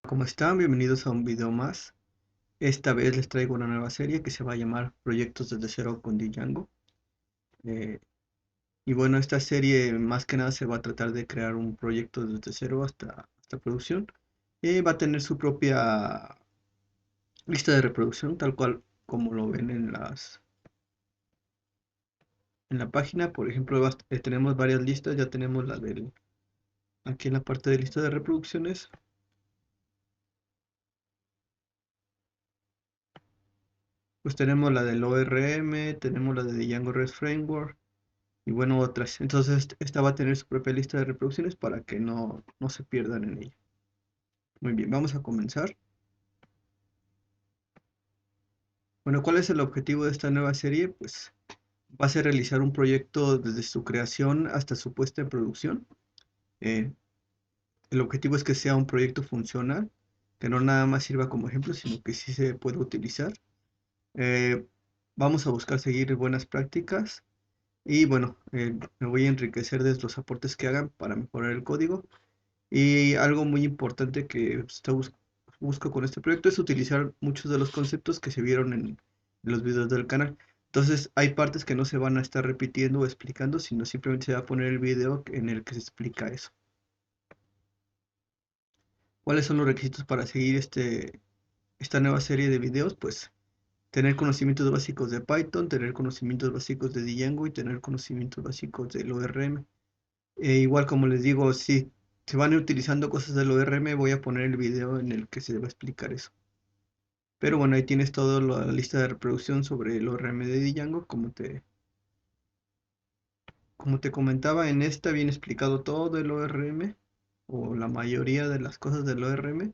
¿Cómo están? Bienvenidos a un video más. Esta vez les traigo una nueva serie que se va a llamar Proyectos desde cero con Django. Eh, y bueno, esta serie más que nada se va a tratar de crear un proyecto desde cero hasta producción. Va a tener su propia lista de reproducción, tal cual como lo ven en la página. Por ejemplo, tenemos varias listas. Ya tenemos aquí en la parte de lista de reproducciones. Pues tenemos la del ORM, tenemos la de Django REST Framework y bueno, otras. Entonces, esta va a tener su propia lista de reproducciones para que no se pierdan en ella. Muy bien, vamos a comenzar. Bueno, ¿cuál es el objetivo de esta nueva serie? Pues va a ser realizar un proyecto desde su creación hasta su puesta en producción. Eh, el objetivo es que sea un proyecto funcional, que no nada más sirva como ejemplo, sino que sí se pueda utilizar. Eh, Vamos a buscar seguir buenas prácticas y bueno, me voy a enriquecer de los aportes que hagan para mejorar el código. Y algo muy importante que busco con este proyecto es utilizar muchos de los conceptos que se vieron en los videos del canal. Entonces hay partes que no se van a estar repitiendo o explicando, sino simplemente se va a poner el video en el que se explica eso. ¿Cuáles son los requisitos para seguir esta nueva serie de videos? Pues tener conocimientos básicos de Python, tener conocimientos básicos de Django y tener conocimientos básicos del ORM. Igual como les digo, si se van utilizando cosas del ORM, voy a poner el video en el que se va a explicar eso. Pero bueno, ahí tienes toda la lista de reproducción sobre el ORM de Django. Como te comentaba, en esta viene explicado todo el ORM o la mayoría de las cosas del ORM.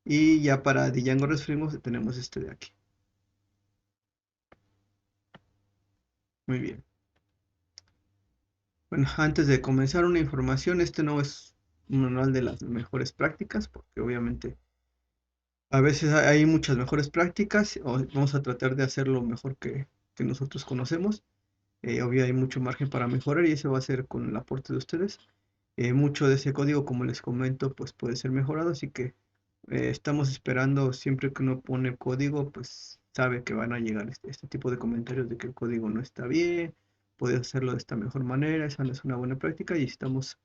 Y ya para Django REST Framework tenemos este de aquí. Muy bien. Bueno, antes de comenzar una información, este no es un manual de las mejores prácticas, porque obviamente a veces hay muchas mejores prácticas, vamos a tratar de hacer lo mejor que nosotros conocemos. Obvio hay mucho margen para mejorar y eso va a ser con el aporte de ustedes. Mucho de ese código, como les comento, pues puede ser mejorado, así que estamos esperando siempre que uno pone código, pues sabe que van a llegar este tipo de comentarios de que el código no está bien, puede hacerlo de esta mejor manera, esa no es una buena práctica y estamos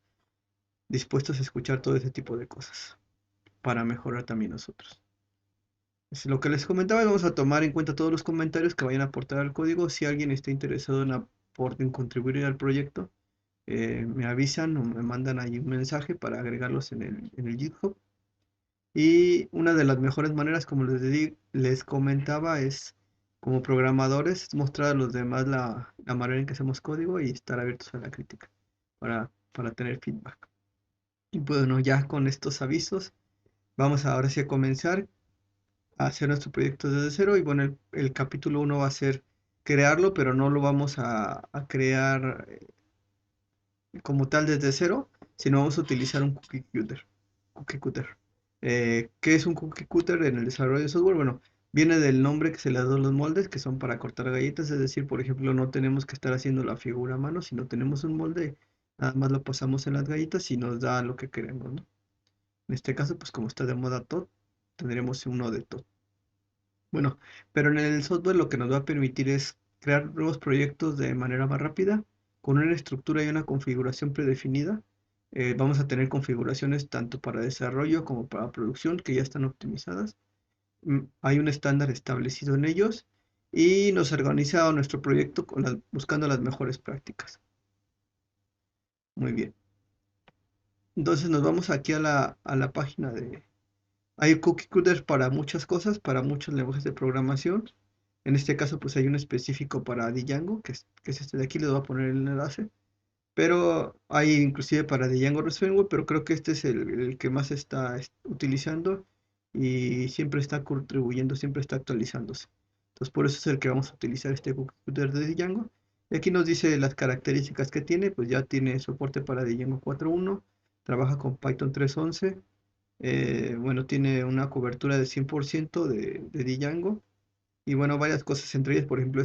dispuestos a escuchar todo ese tipo de cosas para mejorar también nosotros. Es lo que les comentaba, vamos a tomar en cuenta todos los comentarios que vayan a aportar al código. Si alguien está interesado en contribuir al proyecto, me avisan o me mandan ahí un mensaje para agregarlos en el GitHub. Y una de las mejores maneras, como les comentaba, es como programadores mostrar a los demás la manera en que hacemos código y estar abiertos a la crítica para tener feedback. Y bueno, ya con estos avisos, vamos ahora sí a comenzar a hacer nuestro proyecto desde cero. Y bueno, el capítulo uno va a ser crearlo, pero no lo vamos a crear como tal desde cero, sino vamos a utilizar un cookie cutter. Cookie cutter. ¿Qué es un cookie cutter en el desarrollo de software? Bueno, viene del nombre que se le da a los moldes, que son para cortar galletas, es decir, por ejemplo, no tenemos que estar haciendo la figura a mano, sino tenemos un molde, nada más lo pasamos en las galletas y nos da lo que queremos, ¿no? En este caso, pues como está de moda todo, tendremos uno de todo. Bueno, pero en el software lo que nos va a permitir es crear nuevos proyectos de manera más rápida, con una estructura y una configuración predefinida. Vamos a tener configuraciones tanto para desarrollo como para producción que ya están optimizadas. Hay un estándar establecido en ellos y nos organiza nuestro proyecto buscando las mejores prácticas. Muy bien. Entonces nos vamos aquí a la página de... Hay cookie cutters para muchas cosas, para muchos lenguajes de programación. En este caso, pues hay un específico para Django, que es este de aquí, les voy a poner el enlace. Pero hay inclusive para Django REST Framework, pero creo que este es el que más se está utilizando y siempre está contribuyendo, siempre está actualizándose. Entonces, por eso es el que vamos a utilizar este cookie de Django. Y aquí nos dice las características que tiene, pues ya tiene soporte para Django 4.1, trabaja con Python 3.11, bueno, tiene una cobertura de 100% de Django y bueno, varias cosas, entre ellas, por ejemplo,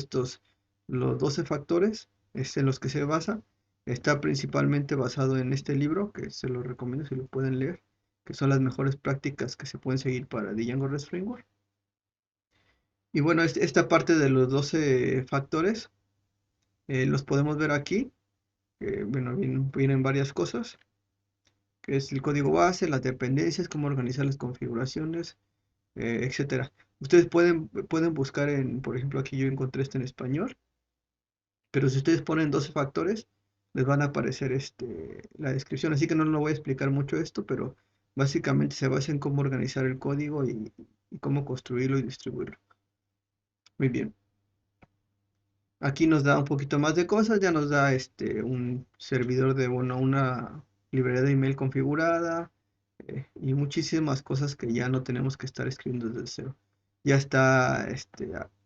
los 12 factores es en los que se basa. Está principalmente basado en este libro, que se lo recomiendo si lo pueden leer. que son las mejores prácticas que se pueden seguir para Django REST Framework. Y bueno, esta parte de los 12 factores los podemos ver aquí. Bueno, vienen varias cosas, que es el código base, las dependencias, cómo organizar las configuraciones, etcétera. Ustedes pueden buscar por ejemplo, aquí yo encontré en español, pero si ustedes ponen 12 factores, les van a aparecer la descripción, así que no lo voy a explicar mucho esto, pero básicamente se basa en cómo organizar el código y cómo construirlo y distribuirlo. Muy bien. Aquí nos da un poquito más de cosas, ya nos da un servidor de, bueno, una librería de email configurada, y muchísimas cosas que ya no tenemos que estar escribiendo desde cero. Ya está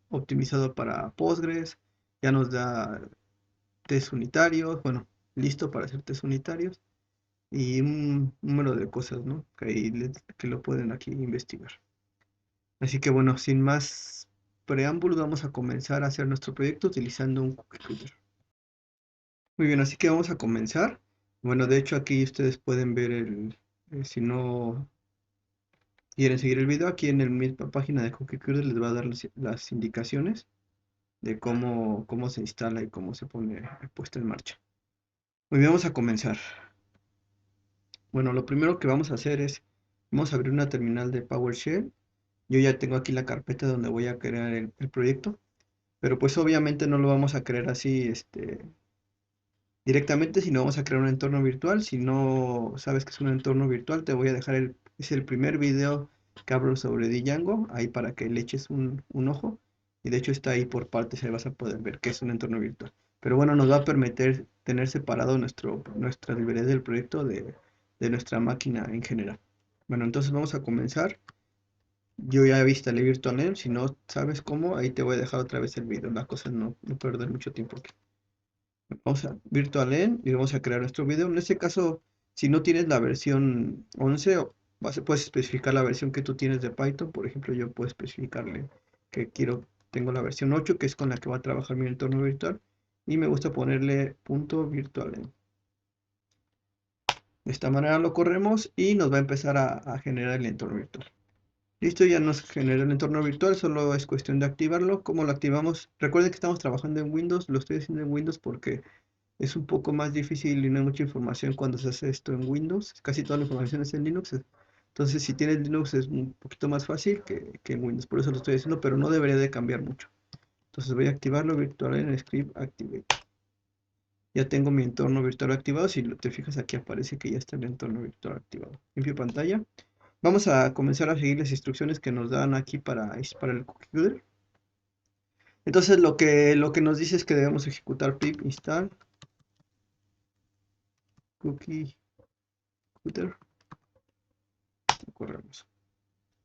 optimizado para Postgres, ya nos da test unitarios, bueno, listo para hacer test unitarios y un número de cosas, ¿no? Que lo pueden aquí investigar. Así que bueno, sin más preámbulos, vamos a comenzar a hacer nuestro proyecto utilizando un cookie. Muy bien, así que vamos a comenzar. Bueno, de hecho aquí ustedes pueden ver si no quieren seguir el video, aquí en la misma página de CookieCutter les va a dar las indicaciones de cómo se instala y cómo se pone puesto en marcha. Muy bien, vamos a comenzar. Bueno, lo primero que vamos a hacer es, vamos a abrir una terminal de PowerShell. Yo ya tengo aquí la carpeta donde voy a crear el proyecto, pero pues obviamente no lo vamos a crear así, directamente, si no vamos a crear un entorno virtual. Si no sabes que es un entorno virtual, te voy a dejar es el primer video que hablo sobre Django, ahí para que le eches un ojo. Y de hecho está ahí por partes, ahí vas a poder ver qué es un entorno virtual. Pero bueno, nos va a permitir tener separado nuestra librería del proyecto de nuestra máquina en general. Bueno, entonces vamos a comenzar. Yo ya instalé VirtualEnv, si no sabes cómo, ahí te voy a dejar otra vez el video. La cosa no perder mucho tiempo aquí. Vamos a VirtualEnv y vamos a crear nuestro video. En este caso, si no tienes la versión 11, puedes especificar la versión que tú tienes de Python. Por ejemplo, yo puedo especificarle que tengo la versión 8, que es con la que va a trabajar mi entorno virtual. Y me gusta ponerle .virtualenv. De esta manera lo corremos y nos va a empezar a generar el entorno virtual. Listo, ya nos generó el entorno virtual, solo es cuestión de activarlo. ¿Cómo lo activamos? Recuerden que estamos trabajando en Windows, lo estoy haciendo en Windows porque es un poco más difícil y no hay mucha información cuando se hace esto en Windows. Casi toda la información es en Linux. Entonces, si tienes Linux es un poquito más fácil que en Windows. Por eso lo estoy haciendo, pero no debería de cambiar mucho. Entonces voy a activarlo, virtual en script activate. Ya tengo mi entorno virtual activado. Si te fijas aquí aparece que ya está el entorno virtual activado. Limpio pantalla. Vamos a comenzar a seguir las instrucciones que nos dan aquí para el cookie. Entonces lo que nos dice es que debemos ejecutar pip install cookie cutter. Corremos.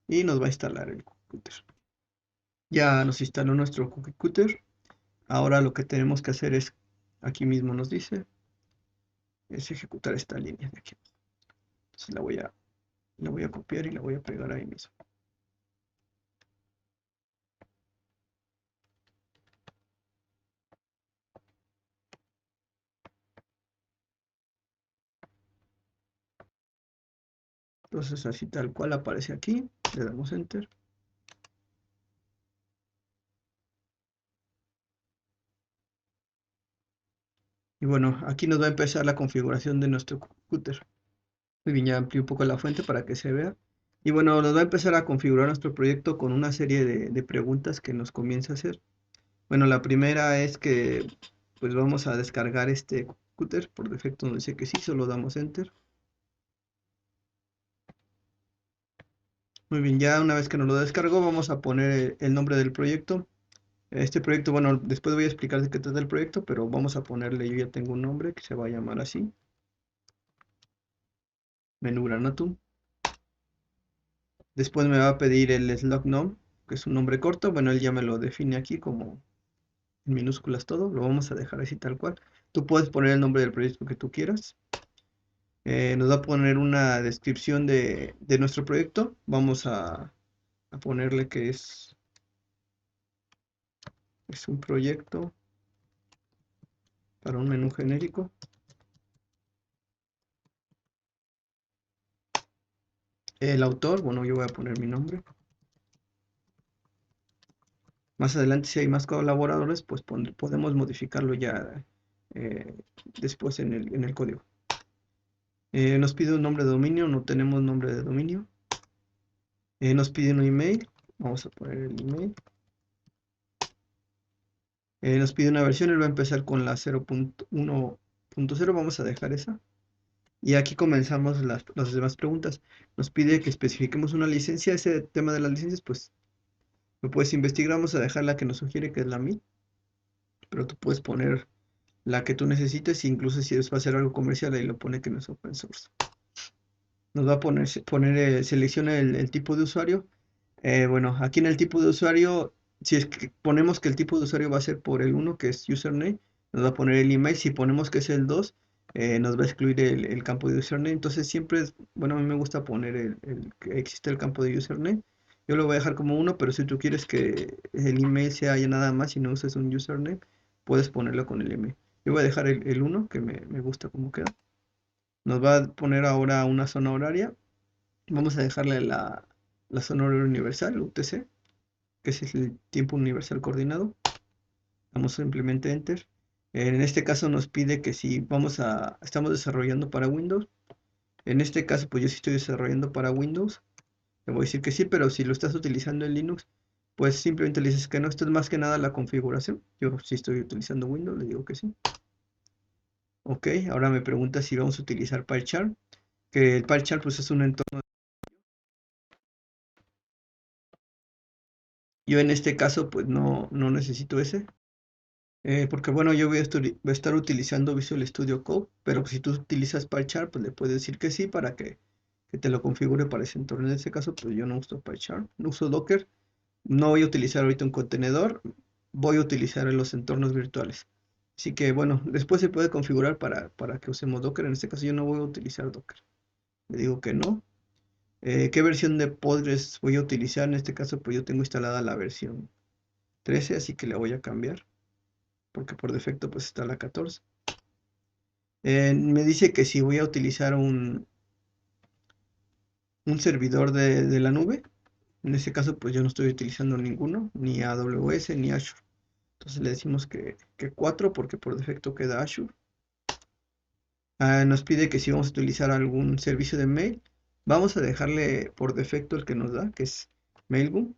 Y nos va a instalar el cookie. Ya nos instaló nuestro cookie cutter. Ahora lo que tenemos que hacer es, aquí mismo nos dice, es ejecutar esta línea de aquí. Entonces la voy a copiar y la voy a pegar ahí mismo. Entonces así tal cual aparece aquí, le damos enter. Y bueno, aquí nos va a empezar la configuración de nuestro cookie. Muy bien, ya amplié un poco la fuente para que se vea. Y bueno, nos va a empezar a configurar nuestro proyecto con una serie de preguntas que nos comienza a hacer. Bueno, la primera es que pues vamos a descargar este cookie. Por defecto nos dice que sí, solo damos enter. Muy bien, ya una vez que nos lo descargó, vamos a poner el nombre del proyecto. Este proyecto, bueno, después voy a explicar de qué trata el proyecto, pero vamos a ponerle, yo ya tengo un nombre que se va a llamar así, menú Granatum. Después me va a pedir el slug num, que es un nombre corto. Bueno, él ya me lo define aquí como en minúsculas todo, lo vamos a dejar así tal cual. Tú puedes poner el nombre del proyecto que tú quieras. Nos va a poner una descripción de nuestro proyecto. Vamos a ponerle que es un proyecto para un menú genérico. El autor, bueno, yo voy a poner mi nombre. Más adelante, si hay más colaboradores, pues podemos modificarlo ya eh, después en el código. Nos pide un nombre de dominio, no tenemos nombre de dominio. Nos pide un email, vamos a poner el email. Nos pide una versión, él va a empezar con la 0.1.0, vamos a dejar esa. Y aquí comenzamos las demás preguntas. Nos pide que especifiquemos una licencia, ese tema de las licencias, pues lo puedes investigar, vamos a dejar la que nos sugiere, que es la MIT, pero tú puedes poner la que tú necesites, incluso si es va a ser algo comercial, ahí lo pone que no es open source. Nos va a selecciona el tipo de usuario. Bueno, aquí en el tipo de usuario, si es que ponemos que el tipo de usuario va a ser por el uno, que es username, nos va a poner el email. Si ponemos que es el 2, nos va a excluir el campo de username. Entonces siempre es, bueno, a mí me gusta poner que existe el campo de username. Yo lo voy a dejar como uno, pero si tú quieres que el email sea ya nada más y no uses un username, puedes ponerlo con el email. Yo voy a dejar el uno, que me gusta cómo queda. Nos va a poner ahora una zona horaria. Vamos a dejarle la zona horaria universal, UTC, que es el tiempo universal coordinado. Damos simplemente Enter. En este caso nos pide que si estamos desarrollando para Windows. En este caso, pues yo sí estoy desarrollando para Windows. Le voy a decir que sí, pero si lo estás utilizando en Linux, pues simplemente le dices que no. Esto es más que nada la configuración. Yo sí estoy utilizando Windows, le digo que sí. Ok, ahora me pregunta si vamos a utilizar PyCharm, que el PyCharm pues es un entorno. Yo en este caso pues no necesito ese, porque bueno, yo voy a estar utilizando Visual Studio Code, pero si tú utilizas PyCharm, pues le puedes decir que sí para que te lo configure para ese entorno. En este caso, pues yo no uso PyCharm, no uso Docker, no voy a utilizar ahorita un contenedor, voy a utilizar en los entornos virtuales. Así que bueno, después se puede configurar para que usemos Docker. En este caso yo no voy a utilizar Docker. Le digo que no. ¿Qué versión de Postgres voy a utilizar? En este caso, pues yo tengo instalada la versión 13, así que la voy a cambiar, porque por defecto pues está la 14. Me dice que si voy a utilizar un servidor de la nube. En este caso pues yo no estoy utilizando ninguno, ni AWS ni Azure. Entonces le decimos que 4 porque por defecto queda Azure. Nos pide que si vamos a utilizar algún servicio de mail, vamos a dejarle por defecto el que nos da, que es Mailgun.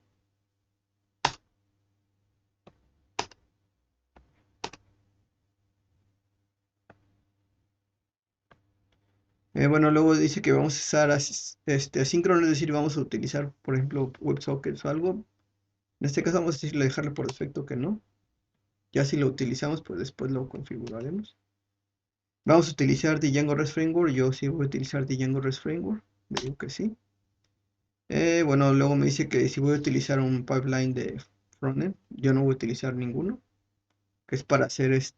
Bueno, luego dice que vamos a usar asíncrono, es decir, vamos a utilizar, por ejemplo, WebSockets o algo. En este caso vamos a decirle dejarle por defecto que no. Ya si lo utilizamos, pues después lo configuraremos. Vamos a utilizar Django REST Framework. Yo sí voy a utilizar Django REST Framework. Le digo que sí. Bueno, luego me dice que si voy a utilizar un pipeline de frontend, yo no voy a utilizar ninguno, que es para hacer si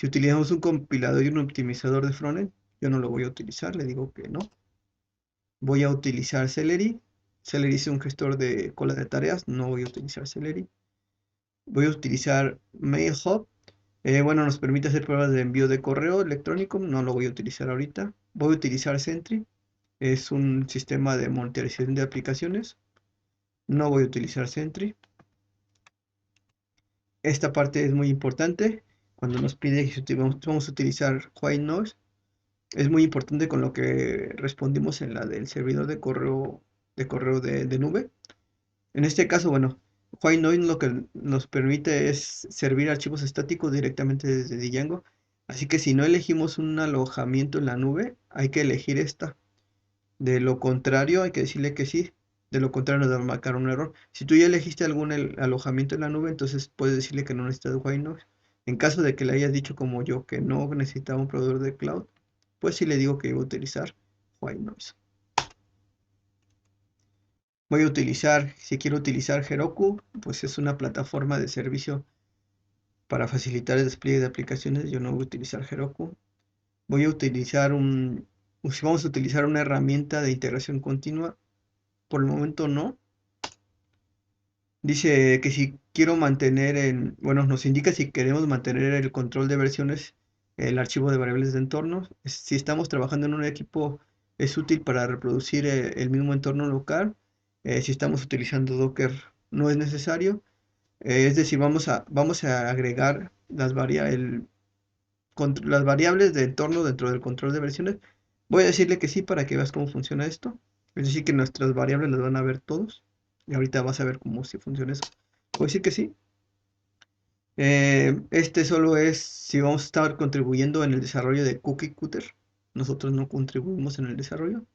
utilizamos un compilador y un optimizador de frontend, yo no lo voy a utilizar, le digo que no. Voy a utilizar Celery. Celery es un gestor de cola de tareas, no voy a utilizar Celery. Voy a utilizar MailHub. Bueno, nos permite hacer pruebas de envío de correo electrónico, no lo voy a utilizar ahorita. Voy a utilizar Sentry, es un sistema de monitorización de aplicaciones, no voy a utilizar Sentry. Esta parte es muy importante, cuando nos pide que vamos a utilizar White Noise, es muy importante con lo que respondimos en la del servidor de nube. En este caso, bueno, White Noise lo que nos permite es servir archivos estáticos directamente desde Django. Así que si no elegimos un alojamiento en la nube, hay que elegir esta. De lo contrario, hay que decirle que sí. De lo contrario, nos va a marcar un error. Si tú ya elegiste algún alojamiento en la nube, entonces puedes decirle que no necesitas White Noise. En caso de que le hayas dicho como yo que no necesitaba un proveedor de cloud, pues sí le digo que iba a utilizar White Noise. Voy a utilizar, si quiero utilizar Heroku, pues es una plataforma de servicio para facilitar el despliegue de aplicaciones. Yo no voy a utilizar Heroku. Voy a utilizar si vamos a utilizar una herramienta de integración continua, por el momento no. Dice que si quiero bueno, nos indica si queremos mantener el control de versiones, el archivo de variables de entorno. Si estamos trabajando en un equipo Es útil para reproducir el mismo entorno local. Si estamos utilizando Docker no es necesario. Es decir, vamos a agregar las variables de entorno dentro del control de versiones. Voy a decirle que sí para que veas cómo funciona esto. Es decir, que nuestras variables las van a ver todos. Y ahorita vas a ver cómo si funciona eso. Voy a decir que sí. Este solo es si vamos a estar contribuyendo en el desarrollo de Cookie Cutter. Nosotros no contribuimos en el desarrollo.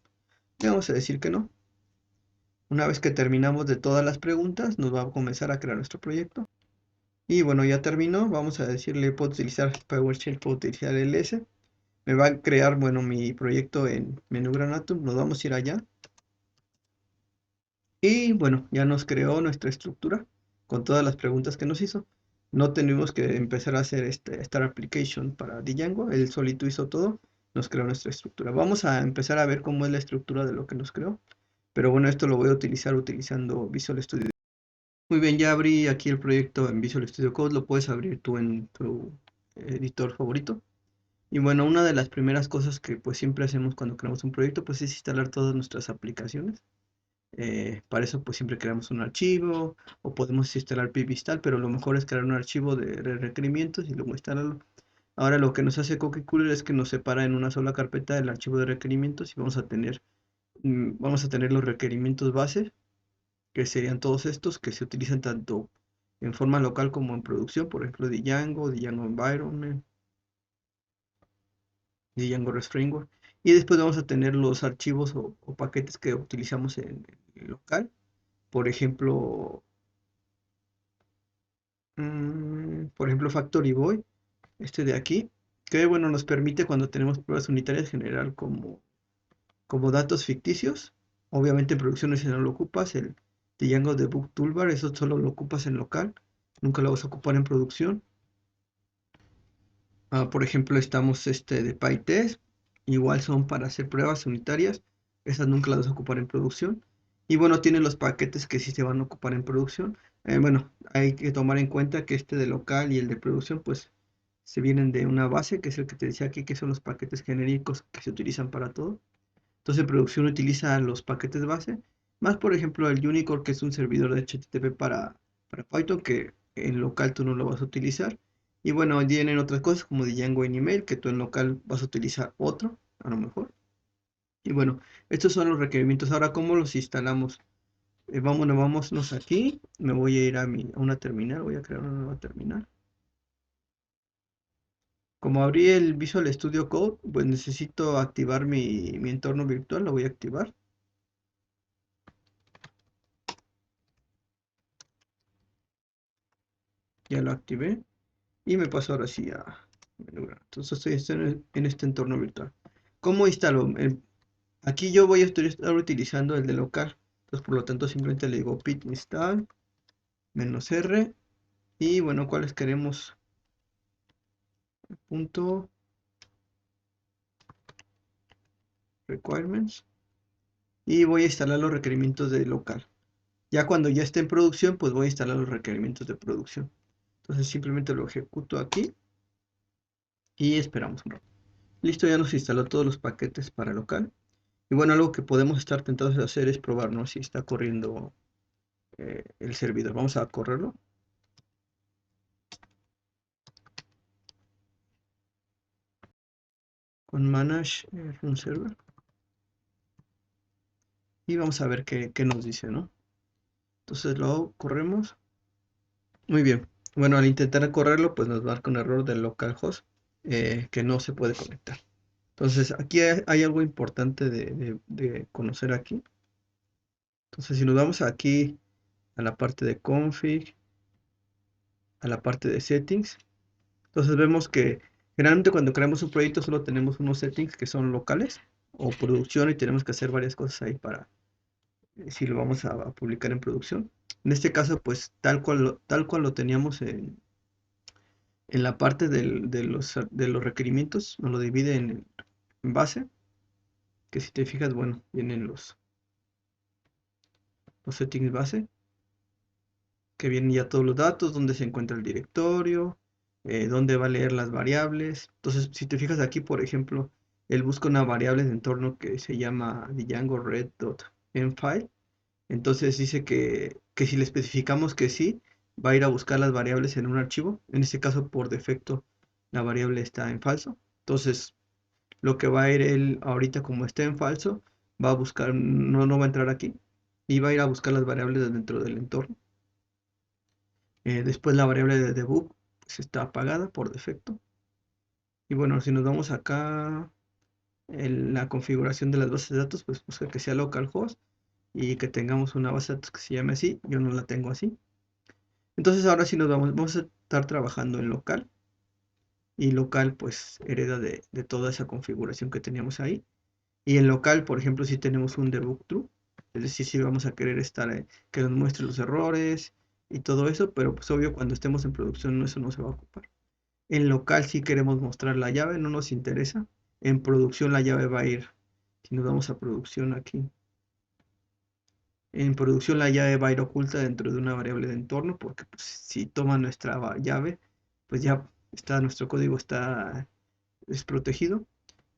Le vamos a decir que no. Una vez que terminamos de todas las preguntas, nos va a comenzar a crear nuestro proyecto. Y bueno, ya terminó. Vamos a decirle, puedo utilizar PowerShell, puedo utilizar ls. Me va a crear, bueno, mi proyecto en menú Granatum. Nos vamos a ir allá. Y bueno, ya nos creó nuestra estructura con todas las preguntas que nos hizo. No tenemos que empezar a hacer este Start Application para Django. Él solito hizo todo. Nos creó nuestra estructura. Vamos a empezar a ver cómo es la estructura de lo que nos creó. Pero bueno, esto lo voy a utilizar utilizando Visual Studio. Muy bien, ya abrí aquí el proyecto en Visual Studio Code. Lo puedes abrir tú en tu editor favorito. Y bueno, una de las primeras cosas que pues siempre hacemos cuando creamos un proyecto pues es instalar todas nuestras aplicaciones. Para eso pues siempre creamos un archivo o podemos instalar pip install, pero lo mejor es crear un archivo de requerimientos y luego instalarlo. Ahora lo que nos hace Cookie Cooler es que nos separa en una sola carpeta el archivo de requerimientos y vamos a tener los requerimientos base, que serían todos estos que se utilizan tanto en forma local como en producción, por ejemplo Django, Django Environment, Django REST Framework. Y después vamos a tener los archivos o paquetes que utilizamos en local. Por ejemplo, Factory Boy, este de aquí, que bueno, nos permite cuando tenemos pruebas unitarias generar como datos ficticios. Obviamente en producción ese no lo ocupas, el Django Debug Toolbar, eso solo lo ocupas en local, nunca lo vas a ocupar en producción. Por ejemplo, estamos de PyTest, igual son para hacer pruebas unitarias, esas nunca las vas a ocupar en producción. Y bueno, tiene los paquetes que sí se van a ocupar en producción. Bueno, hay que tomar en cuenta que este de local y el de producción, pues se vienen de una base, que es el que te decía aquí, que son los paquetes genéricos que se utilizan para todo. Entonces, producción utiliza los paquetes base, más por ejemplo el Unicore, que es un servidor de HTTP para Python, que en local tú no lo vas a utilizar. Y bueno, tienen otras cosas como Django en email, que tú en local vas a utilizar otro, a lo mejor. Y bueno, estos son los requerimientos. Ahora, ¿cómo los instalamos? Vámonos aquí. Me voy a ir a una terminal, voy a crear una nueva terminal. Como abrí el Visual Studio Code, pues necesito activar mi entorno virtual, lo voy a activar. Ya lo activé. Y me paso ahora sí a menú. Entonces estoy en este entorno virtual. ¿Cómo instalo? Aquí yo voy a estar utilizando el de local. Entonces por lo tanto simplemente le digo pip install -r. Y bueno, ¿cuáles queremos? Punto requirements. Y voy a instalar los requerimientos de local. Ya cuando ya esté en producción, pues voy a instalar los requerimientos de producción. Entonces simplemente lo ejecuto aquí y esperamos un rato. Listo, ya nos instaló todos los paquetes para local. Y bueno, algo que podemos estar tentados de hacer es probarnos si está corriendo el servidor. Vamos a correrlo. Con manage run server. Y vamos a ver qué nos dice, ¿no? Entonces lo corremos. Muy bien. Bueno, al intentar correrlo, pues nos marca un error del localhost que no se puede conectar. Entonces, aquí hay algo importante de conocer aquí. Entonces, si nos vamos aquí a la parte de config, a la parte de settings, entonces vemos que generalmente cuando creamos un proyecto solo tenemos unos settings que son locales o producción y tenemos que hacer varias cosas ahí para si lo vamos a publicar en producción. En este caso, pues tal cual lo teníamos en la parte de los requerimientos, nos lo divide en base, que si te fijas, bueno, vienen los settings base, que vienen ya todos los datos, dónde se encuentra el directorio, dónde va a leer las variables. Entonces, si te fijas aquí, por ejemplo, él busca una variable de entorno que se llama Django red.enfile. Entonces dice que si le especificamos que sí, va a ir a buscar las variables en un archivo. En este caso, por defecto, la variable está en falso. Entonces, lo que va a ir él ahorita, como está en falso, va a buscar, no va a entrar aquí y va a ir a buscar las variables dentro del entorno. Después la variable de debug pues está apagada por defecto. Y bueno, si nos vamos acá en la configuración de las bases de datos, pues busca que sea localhost y que tengamos una base de datos que se llame así. Yo no la tengo así. Entonces ahora sí vamos a estar trabajando en local. Y local pues hereda de toda esa configuración que teníamos ahí. Y en local, por ejemplo, si tenemos un debug true, es decir, si vamos a querer estar que nos muestre los errores y todo eso, pero pues obvio cuando estemos en producción eso no se va a ocupar. En local si queremos mostrar la llave, no nos interesa. En producción la llave va a ir, si nos vamos a producción aquí, en producción la llave va a ir oculta dentro de una variable de entorno, porque pues, si toma nuestra llave, pues ya está, nuestro código está desprotegido.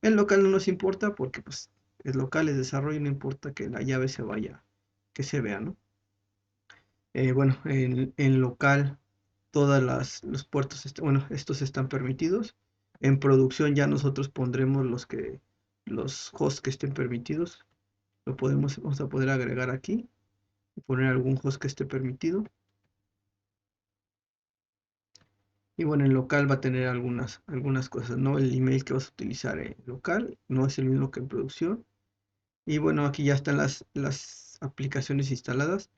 En local no nos importa porque pues es local, es desarrollo, no importa que la llave se vaya, que se vea, ¿no? Bueno, en local todos los puertos, bueno, estos están permitidos. En producción ya nosotros pondremos los hosts que estén permitidos. Vamos a poder agregar aquí y poner algún host que esté permitido. Y bueno, en local va a tener algunas cosas, ¿no? El email que vas a utilizar en local no es el mismo que en producción. Y bueno, aquí ya están las aplicaciones instaladas,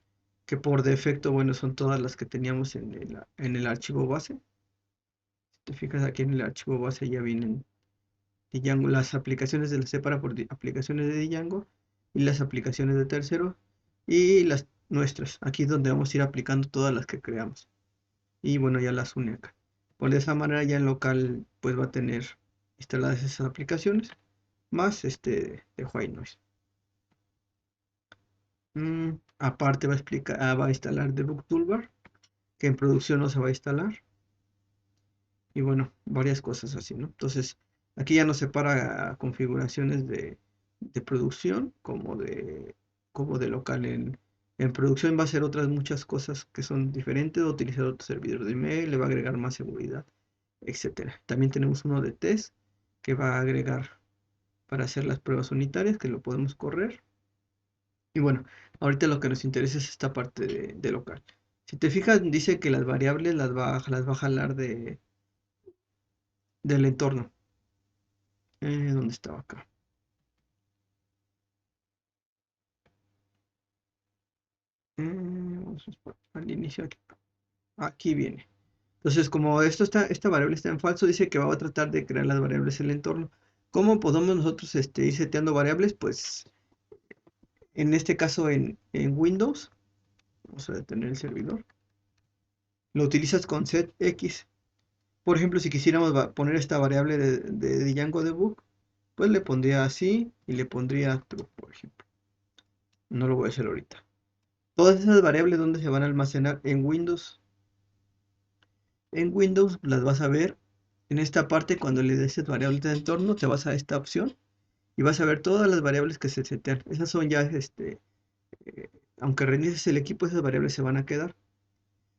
que por defecto, bueno, son todas las que teníamos en el archivo base. Si te fijas aquí en el archivo base ya vienen Django, las aplicaciones de la separa por aplicaciones de Django y las aplicaciones de tercero y las nuestras. Aquí es donde vamos a ir aplicando todas las que creamos. Y bueno, ya las une acá. Por de esa manera ya en local pues va a tener instaladas esas aplicaciones más de White Noise. Aparte va a instalar Debug Toolbar, que en producción no se va a instalar. Y bueno, varias cosas así, ¿no? Entonces, aquí ya nos separa configuraciones de producción como de local. En producción va a hacer otras muchas cosas que son diferentes, va a utilizar otro servidor de email, le va a agregar más seguridad, etcétera. También tenemos uno de test que va a agregar para hacer las pruebas unitarias, que lo podemos correr. Y bueno, ahorita lo que nos interesa es esta parte de local. Si te fijas, dice que las variables las va a jalar del entorno. ¿Dónde estaba acá? Vamos al inicio aquí. Aquí viene. Entonces, como esta variable está en falso, dice que va a tratar de crear las variables en el entorno. ¿Cómo podemos nosotros ir seteando variables? Pues en este caso en Windows, vamos a detener el servidor, lo utilizas con setx. Por ejemplo, si quisiéramos poner esta variable de Django debug, pues le pondría así y le pondría true, por ejemplo. No lo voy a hacer ahorita. Todas esas variables donde se van a almacenar en Windows. En Windows las vas a ver en esta parte cuando le des variables de entorno, te vas a esta opción y vas a ver todas las variables que se setean. Esas son ya, eh, aunque reinicies el equipo, esas variables se van a quedar.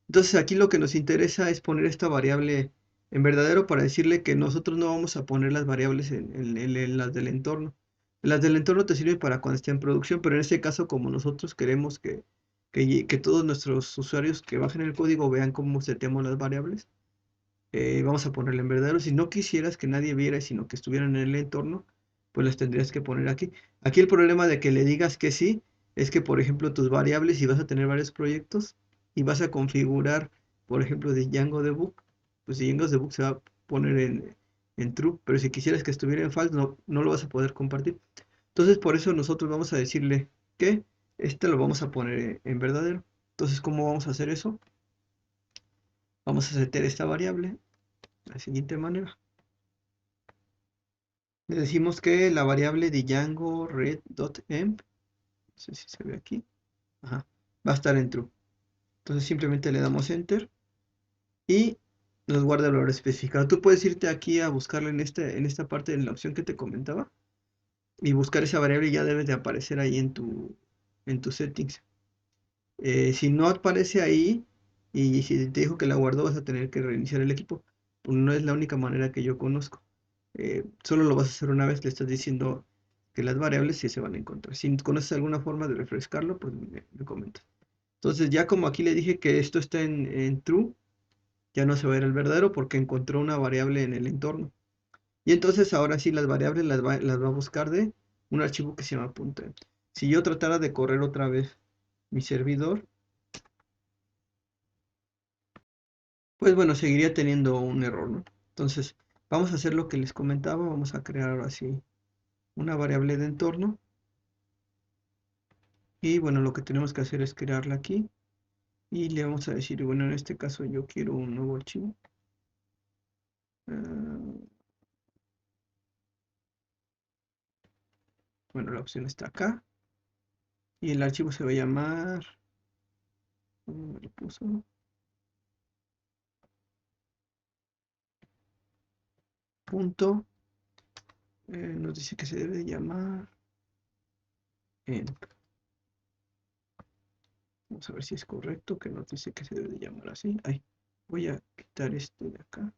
Entonces aquí lo que nos interesa es poner esta variable en verdadero para decirle que nosotros no vamos a poner las variables en las del entorno. Las del entorno te sirven para cuando esté en producción, pero en este caso como nosotros queremos que todos nuestros usuarios que bajen el código vean cómo seteamos las variables, vamos a ponerle en verdadero. Si no quisieras que nadie viera, sino que estuvieran en el entorno, pues las tendrías que poner aquí. Aquí el problema de que le digas que sí, es que, por ejemplo, tus variables, si vas a tener varios proyectos y vas a configurar, por ejemplo, de Django Debug, pues Django Debug se va a poner en true, pero si quisieras que estuviera en false, no lo vas a poder compartir. Entonces, por eso nosotros vamos a decirle que este lo vamos a poner en verdadero. Entonces, ¿cómo vamos a hacer eso? Vamos a setear esta variable de la siguiente manera. Le decimos que la variable de Django red.emp, no sé si se ve aquí, ajá, va a estar en true. Entonces simplemente le damos enter y nos guarda el valor especificado. Tú puedes irte aquí a buscarlo en esta parte, en la opción que te comentaba, y buscar esa variable y ya debe de aparecer ahí en tus settings. Si no aparece ahí y si te dijo que la guardó, vas a tener que reiniciar el equipo. Pues no es la única manera que yo conozco. Solo lo vas a hacer una vez, le estás diciendo que las variables sí se van a encontrar. Si conoces alguna forma de refrescarlo, pues me comentas. Entonces, ya como aquí le dije que esto está en true, ya no se va a ir al verdadero porque encontró una variable en el entorno. Y entonces ahora sí las variables las va a buscar de un archivo que se llama .env. Si yo tratara de correr otra vez mi servidor, pues bueno, seguiría teniendo un error, ¿no? Entonces, vamos a hacer lo que les comentaba, vamos a crear ahora sí una variable de entorno. Y bueno, lo que tenemos que hacer es crearla aquí. Y le vamos a decir, bueno, en este caso yo quiero un nuevo archivo. Ah, bueno, la opción está acá. Y el archivo se va a llamar, ¿cómo me lo puso? Punto. Nos dice que se debe llamar en. Vamos a ver si es correcto, que nos dice que se debe llamar así. Ay, voy a quitar este de acá.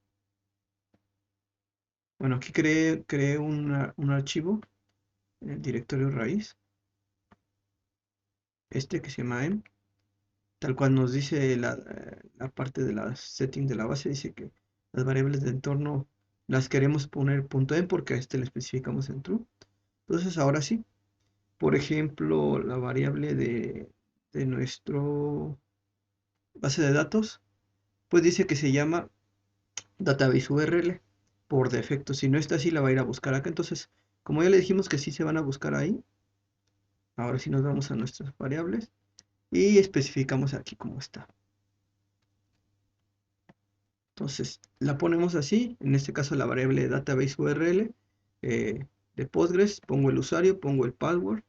Bueno, aquí creé un archivo en el directorio raíz, este que se llama en, tal cual nos dice la parte de las settings de la base, dice que las variables de entorno las queremos poner .en porque a este le especificamos en true. Entonces ahora sí, por ejemplo, la variable de nuestro base de datos, pues dice que se llama database URL por defecto. Si no está así, la va a ir a buscar acá. Entonces, como ya le dijimos que sí se van a buscar ahí, ahora sí nos vamos a nuestras variables y especificamos aquí cómo está. Entonces, la ponemos así, en este caso la variable database URL de Postgres, pongo el usuario, pongo el password,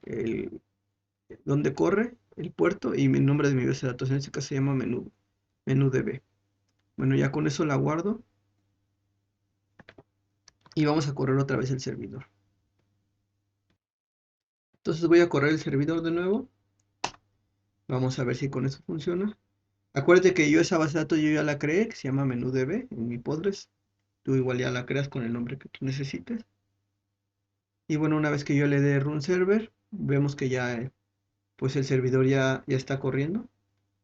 el, donde corre, el puerto y el nombre de mi base de datos. En este caso se llama menú DB. Bueno, ya con eso la guardo y vamos a correr otra vez el servidor. Entonces voy a correr el servidor de nuevo. Vamos a ver si con eso funciona. Acuérdate que yo esa base de datos yo ya la creé, que se llama menú.db en mi Postgres. Tú igual ya la creas con el nombre que tú necesites. Y bueno, una vez que yo le dé run server, vemos que ya pues el servidor ya está corriendo.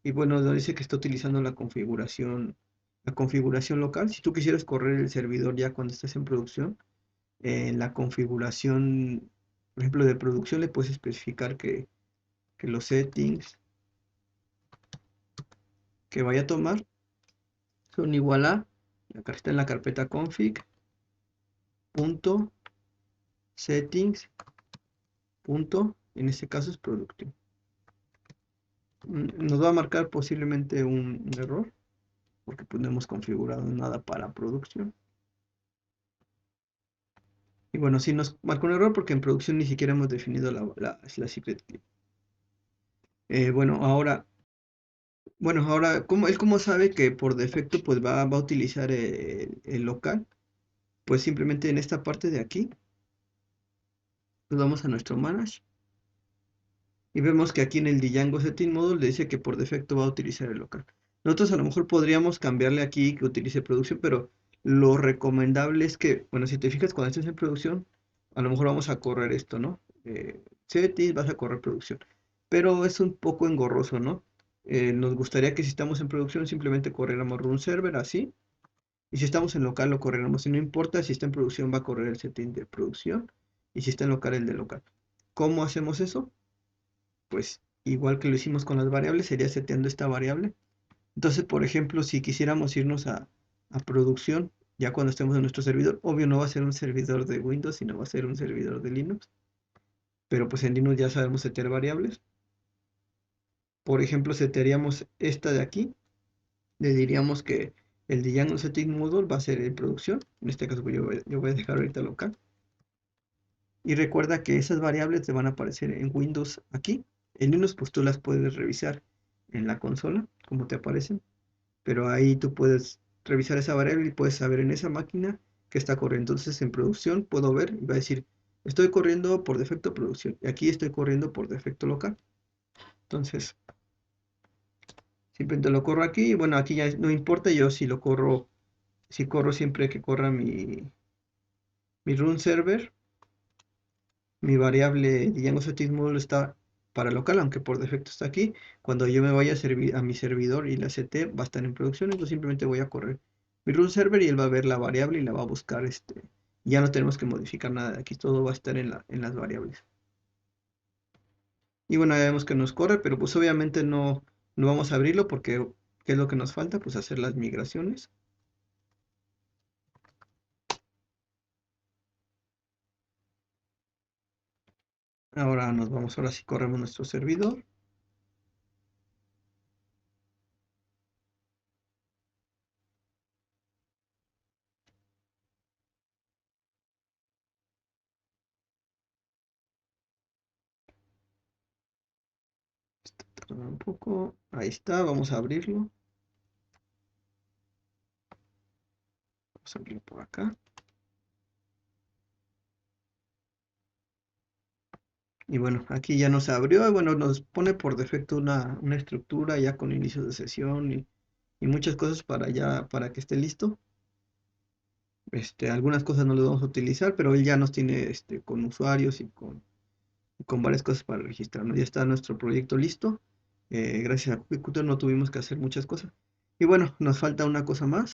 Y bueno, nos dice que está utilizando la configuración local. Si tú quisieras correr el servidor ya cuando estés en producción, en la configuración, por ejemplo, de producción le puedes especificar que los settings que vaya a tomar son igual a, está en la carpeta config, punto, settings, punto, en este caso es productive. Nos va a marcar posiblemente un error, porque pues no hemos configurado nada para producción. Y bueno, sí nos marcó un error porque en producción ni siquiera hemos definido la secret key. Bueno, ahora, él cómo sabe que por defecto pues va a utilizar el local? Pues simplemente en esta parte de aquí, nos vamos a nuestro manage y vemos que aquí en el Django Setting Module le dice que por defecto va a utilizar el local. Nosotros a lo mejor podríamos cambiarle aquí que utilice producción, pero lo recomendable es que, bueno, si te fijas cuando estés en producción, a lo mejor vamos a correr esto, ¿no? Settings, vas a correr producción. Pero es un poco engorroso, ¿no? Nos gustaría que si estamos en producción simplemente corriéramos run server así. Y si estamos en local lo correremos. Y no importa si está en producción va a correr el setting de producción. Y si está en local el de local. ¿Cómo hacemos eso? Pues igual que lo hicimos con las variables, sería seteando esta variable. Entonces, por ejemplo, si quisiéramos irnos a producción, ya cuando estemos en nuestro servidor, obvio no va a ser un servidor de Windows, sino va a ser un servidor de Linux. Pero pues en Linux ya sabemos setear variables. Por ejemplo, setearíamos esta de aquí. Le diríamos que el Django Setting Module va a ser en producción. En este caso pues, yo voy a dejar ahorita local. Y recuerda que esas variables te van a aparecer en Windows aquí. En Linux pues tú las puedes revisar en la consola, como te aparecen. Pero ahí tú puedes revisar esa variable y puedes saber en esa máquina que está corriendo. Entonces en producción puedo ver y va a decir, estoy corriendo por defecto producción y aquí estoy corriendo por defecto local. Entonces simplemente lo corro aquí y bueno, aquí ya no importa yo si lo corro, si corro siempre que corra mi run server, mi variable Django Static Module está para local, aunque por defecto está aquí. Cuando yo me vaya a servir a mi servidor y la CT va a estar en producción, entonces simplemente voy a correr mi run server y él va a ver la variable y la va a buscar. Ya no tenemos que modificar nada de aquí, todo va a estar en las variables. Y bueno, ya vemos que nos corre, pero pues obviamente no vamos a abrirlo porque ¿qué es lo que nos falta? Pues hacer las migraciones. Ahora nos vamos, ahora sí corremos nuestro servidor. Tarda un poco. Ahí está, vamos a abrirlo. Vamos a abrirlo por acá. Y bueno, aquí ya nos abrió. Y bueno, nos pone por defecto una estructura ya con inicio de sesión y muchas cosas para que esté listo. Algunas cosas no las vamos a utilizar, pero él ya nos tiene con usuarios y con varias cosas para registrar, ¿no? Ya está nuestro proyecto listo. Gracias a Quickcutter no tuvimos que hacer muchas cosas. Y bueno, nos falta una cosa más.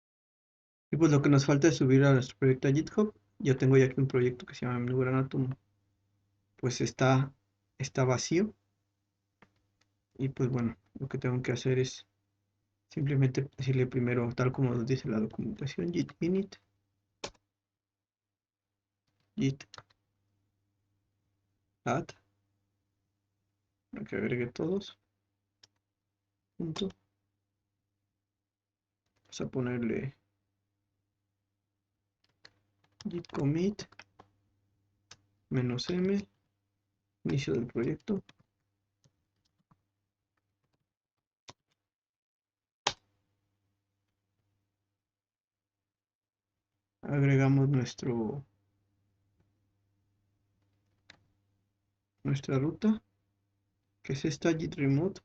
Y pues lo que nos falta es subir a nuestro proyecto a GitHub. Yo tengo ya aquí un proyecto que se llama Milgram Atom. Pues está vacío. Y pues bueno, lo que tengo que hacer es simplemente decirle primero, tal como nos dice la documentación, git init, git add, para que agregue todos, punto. Vamos a ponerle git commit, -m, inicio del proyecto. Agregamos nuestra ruta, que es esta, git remote,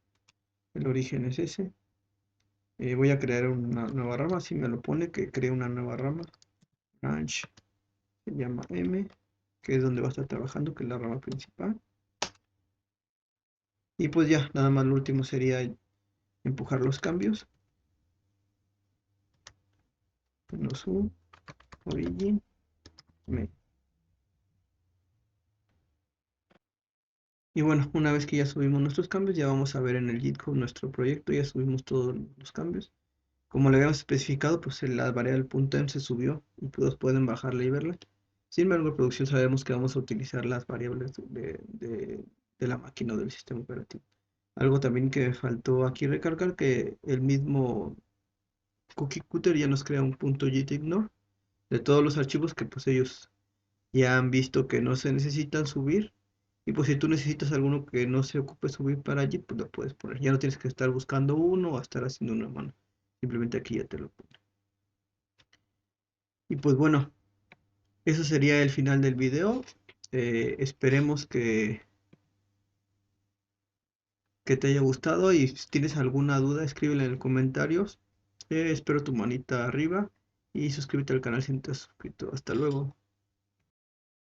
el origen es ese. Voy a crear una nueva rama, si me lo pone, que cree una nueva rama, branch, se llama m, que es donde va a estar trabajando, que es la rama principal. Y pues ya, nada más lo último sería empujar los cambios. Menos u, origin, me. Y bueno, una vez que ya subimos nuestros cambios, ya vamos a ver en el GitHub nuestro proyecto, ya subimos todos los cambios. Como le habíamos especificado, pues la variable .m se subió y todos pueden bajarla y verla. Sin embargo, en producción sabemos que vamos a utilizar las variables de la máquina o del sistema operativo. Algo también que me faltó aquí recalcar que el mismo CookieCutter ya nos crea un .gitignore de todos los archivos que pues ellos ya han visto que no se necesitan subir. Y pues si tú necesitas alguno que no se ocupe subir para allí, pues lo puedes poner. Ya no tienes que estar buscando uno o estar haciendo una mano. Simplemente aquí ya te lo pone. Y pues bueno, eso sería el final del video. Esperemos que te haya gustado y si tienes alguna duda, escríbela en los comentarios. Espero tu manita arriba y suscríbete al canal si no te has suscrito. Hasta luego.